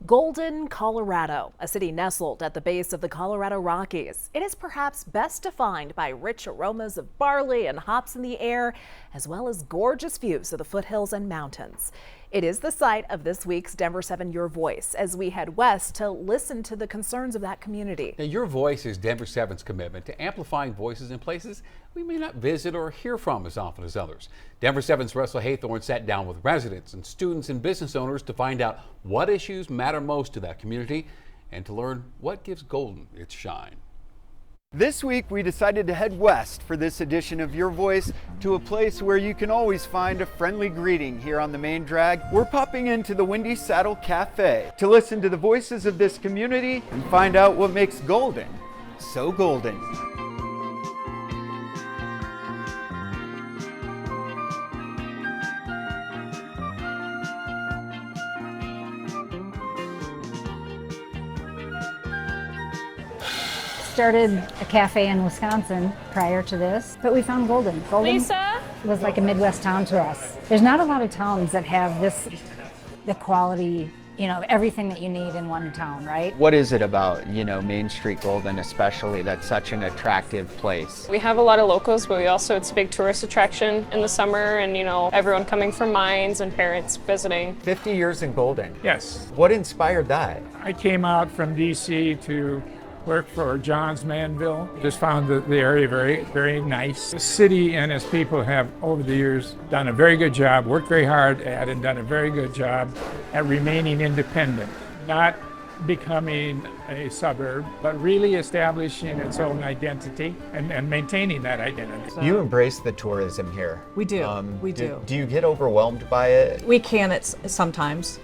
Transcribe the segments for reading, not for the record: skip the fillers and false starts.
Golden, Colorado, a city nestled at the base of the Colorado Rockies. It is perhaps best defined by rich aromas of barley and hops in the air, as well as gorgeous views of the foothills and mountains. It is the site of this week's Denver7 Your Voice as we head west to listen to the concerns of that community. Now, Your Voice is Denver7's commitment to amplifying voices in places we may not visit or hear from as often as others. Denver7's Russell Haythorne sat down with residents and students and business owners to find out what issues matter most to that community and to learn what gives Golden its shine. This week we decided to head west for this edition of Your Voice to a place where you can always find a friendly greeting here on the main drag. We're popping into the Windy Saddle Cafe to listen to the voices of this community and find out what makes Golden so golden. Started a cafe in Wisconsin prior to this, but we found Golden. Golden Lisa was like a Midwest town to us. There's not a lot of towns that have the quality, everything that you need in one town, right? What is it about, Main Street Golden especially, that's such an attractive place? We have a lot of locals, but it's a big tourist attraction in the summer, and everyone coming from mines and parents visiting. 50 years in Golden. Yes. What inspired that? I came out from DC to work for John's Manville. Just found the area very, very nice. The city and its people have, over the years, done a very good job, worked very hard at, and done a very good job at remaining independent, not becoming a suburb, but really establishing its own identity and maintaining that identity. You embrace the tourism here. We do. We do. Do you get overwhelmed by it? We can sometimes.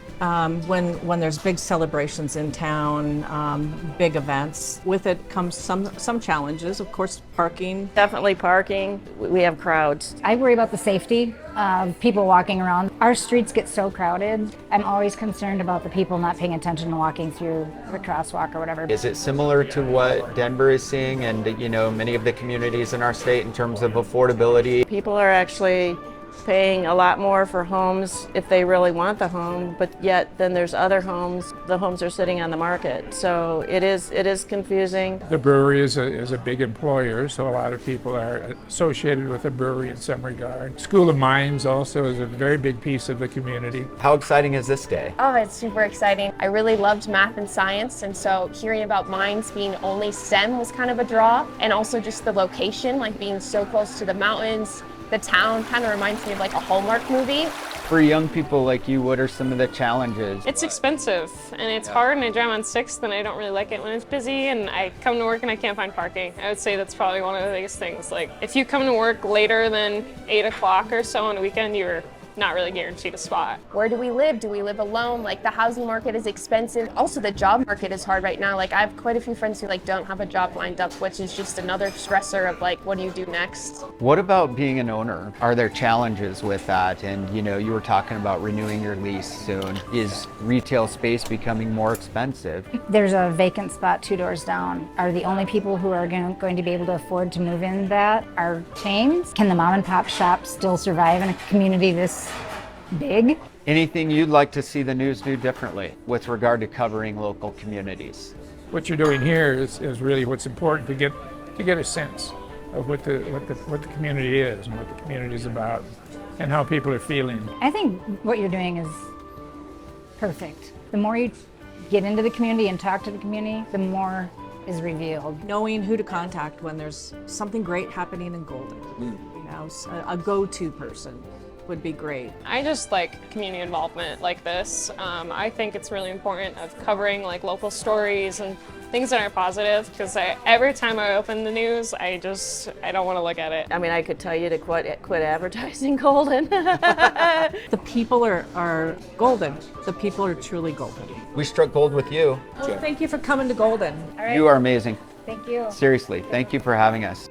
When there's big celebrations in town, big events. With it comes some challenges, of course, parking. Definitely parking. We have crowds. I worry about the safety of people walking around. Our streets get so crowded. I'm always concerned about the people not paying attention to walking through the crosswalk or whatever. Is it similar to what Denver is seeing and many of the communities in our state in terms of affordability? People are actually paying a lot more for homes if they really want the home, but yet then there's other homes. The homes are sitting on the market, so it is confusing. The brewery is a big employer, so a lot of people are associated with the brewery in some regard. School of Mines also is a very big piece of the community. How exciting is this day? Oh, it's super exciting. I really loved math and science, and so hearing about mines being only STEM was kind of a draw, and also just the location, like being so close to the mountains. The town kind of reminds me of like a Hallmark movie. For young people like you, what are some of the challenges? It's expensive and it's hard, and I drive on 6th and I don't really like it when it's busy, and I come to work and I can't find parking. I would say that's probably one of the biggest things. Like if you come to work later than 8 o'clock or so on a weekend, you're not really guaranteed a spot. Where do we live? Do we live alone? Like the housing market is expensive. Also the job market is hard right now. Like I have quite a few friends who don't have a job lined up, which is just another stressor of what do you do next? What about being an owner? Are there challenges with that? And you were talking about renewing your lease soon. Is retail space becoming more expensive? There's a vacant spot 2 doors down. Are the only people who are going to be able to afford to move in that are chains? Can the mom and pop shop still survive in a community this big? Anything you'd like to see the news do differently with regard to covering local communities? What you're doing here is really what's important to get a sense of what the community is and what the community is about and how people are feeling. I think what you're doing is perfect. The more you get into the community and talk to the community, the more is revealed. Knowing who to contact when there's something great happening in Golden. A go-to person would be great. I just like community involvement like this. I think it's really important of covering local stories and things that are positive, because every time I open the news, I don't want to look at it. I mean, I could tell you to quit advertising Golden. The people are golden. The people are truly golden. We struck gold with you. Well, thank you for coming to Golden. All right. You are amazing. Thank you. Seriously, thank you for having us.